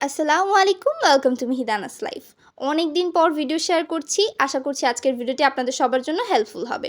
আসসালামু আলাইকুম, welcome to মিহিদানাস life. অনেক দিন পর ভিডিও শেয়ার করছি। আশা করছি আজকের ভিডিওটি আপনাদের সবার জন্য হেল্পফুল হবে।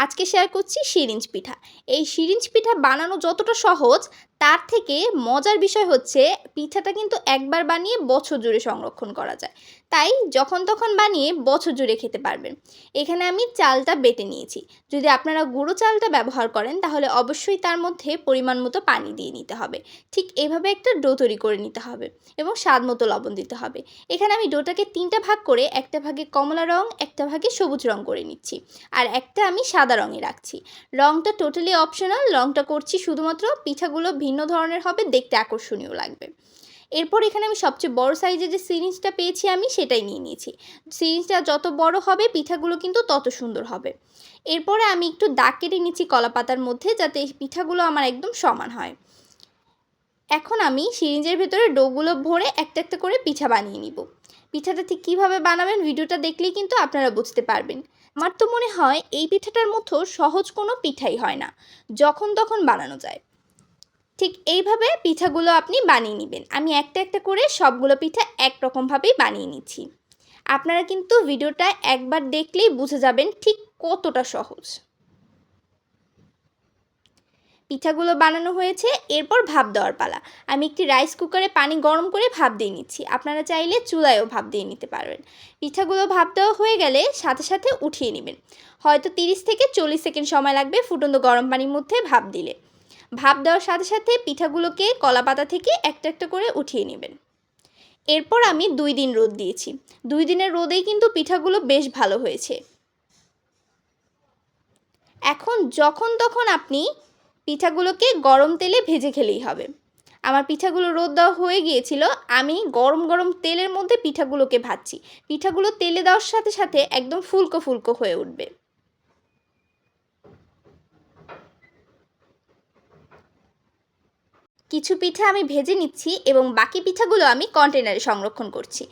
আজকে শেয়ার করছি শিরিঞ্জ পিঠা। এই শিরিঞ্জ পিঠা বানানো যতটা সহজ, তার থেকে মজার বিষয় হচ্ছে পিঠাটা কিন্তু একবার বানিয়ে বছর জুড়ে সংরক্ষণ করা যায়। তাই যখন তখন বানিয়ে বছর জুড়ে খেতে পারবেন। এখানে আমি চালটা বেটে নিয়েছি। যদি আপনারা গুঁড়ো চালটা ব্যবহার করেন তাহলে অবশ্যই তার মধ্যে পরিমাণ মতো পানি দিয়ে নিতে হবে। ঠিক এভাবে একটা ডো তৈরি করে নিতে হবে এবং স্বাদ মতো লবণ দিতে হবে। এখানে আমি ডোটাকে ৩টা ভাগ করে একটা ভাগে কমলা রং, একটা ভাগে সবুজ রং করে নিচ্ছি। আর একটা আমি সাদা রঙে রাখছি। রংটা টোটালি অপশনাল, রংটা করছি শুধুমাত্র পিঠাগুলো ভিন্ন ধরনের হবে, দেখতে আকর্ষণীয় লাগবে। এরপর এখানে আমি সবচেয়ে বড় সাইজের যে সিরিঞ্জটা পেয়েছি আমি সেটাই নিয়ে নিয়েছি। সিরিঞ্জটা যত বড় হবে পিঠাগুলো কিন্তু তত সুন্দর হবে। এরপরে আমি একটু দাগ কেটে নিচ্ছি কলাপাতার মধ্যে, যাতে পিঠাগুলো আমার একদম সমান হয়। এখন আমি সিরিঞ্জের ভেতরে ডোগুলো ভরে একটা একটা করে পিঠা বানিয়ে নিব। পিঠাটা ঠিক কীভাবে বানাবেন ভিডিওটা দেখলেই কিন্তু আপনারা বুঝতে পারবেন। আমার তো মনে হয় এই পিঠাটার মতো সহজ কোনো পিঠাই হয় না, যখন তখন বানানো যায়। ঠিক এইভাবে পিঠাগুলো আপনি বানিয়ে নেবেন। আমি একটা একটা করে সবগুলো পিঠা একরকমভাবেই বানিয়ে নিচ্ছি। আপনারা কিন্তু ভিডিওটা একবার দেখলেই বুঝে যাবেন ঠিক কতটা সহজ। পিঠাগুলো বানানো হয়েছে, এরপর ভাপ দেওয়ার পালা। আমি একটি রাইস কুকারে পানি গরম করে ভাপ দিয়ে নিচ্ছি। আপনারা চাইলে চুলায়ও ভাপ দিয়ে নিতে পারবেন। পিঠাগুলো ভাপ দেওয়া হয়ে গেলে সাথে সাথে উঠিয়ে নেবেন। হয়তো 30 থেকে 40 সেকেন্ড সময় লাগবে ফুটন্ত গরম পানির মধ্যে ভাপ দিলে। ভাপ দেওয়ার সাথে সাথে পিঠাগুলোকে কলাপাতা থেকে একটা একটা করে উঠিয়ে নেবেন। এরপর আমি 2 দিন রোদ দিয়েছি। 2 দিনের রোদেই কিন্তু পিঠাগুলো বেশ ভালো হয়েছে। এখন যখন তখন আপনি পিঠাগুলোকে গরম তেলে ভেজে খেলেই হবে। আমার পিঠাগুলো রোদ দেওয়া হয়ে গিয়েছিল, আমি গরম গরম তেলের মধ্যে পিঠাগুলোকে ভাজছি। পিঠাগুলো তেলে দেওয়ার সাথে সাথে একদম ফুলকো ফুলকো হয়ে উঠবে। কিছু পিঠা আমি ভেজে নিচ্ছি এবং বাকি পিঠাগুলো আমি কন্টেনারে সংরক্ষণ করছি।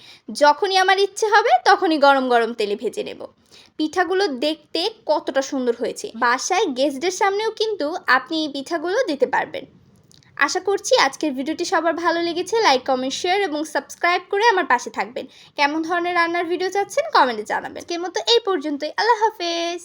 যখনই আমার ইচ্ছে হবে তখনই গরম গরম তেলে ভেজে নেব। পিঠাগুলো দেখতে কতটা সুন্দর হয়েছে, বাসায় গেস্টদের সামনেও কিন্তু আপনি এই পিঠাগুলো দিতে পারবেন। আশা করছি আজকের ভিডিওটি সবার ভালো লেগেছে। লাইক, কমেন্ট, শেয়ার এবং সাবস্ক্রাইব করে আমার পাশে থাকবেন। কেমন ধরনের রান্নার ভিডিও চাচ্ছেন কমেন্টে জানাবেন। আজকের মতো এই পর্যন্তই। আল্লাহ হাফেজ।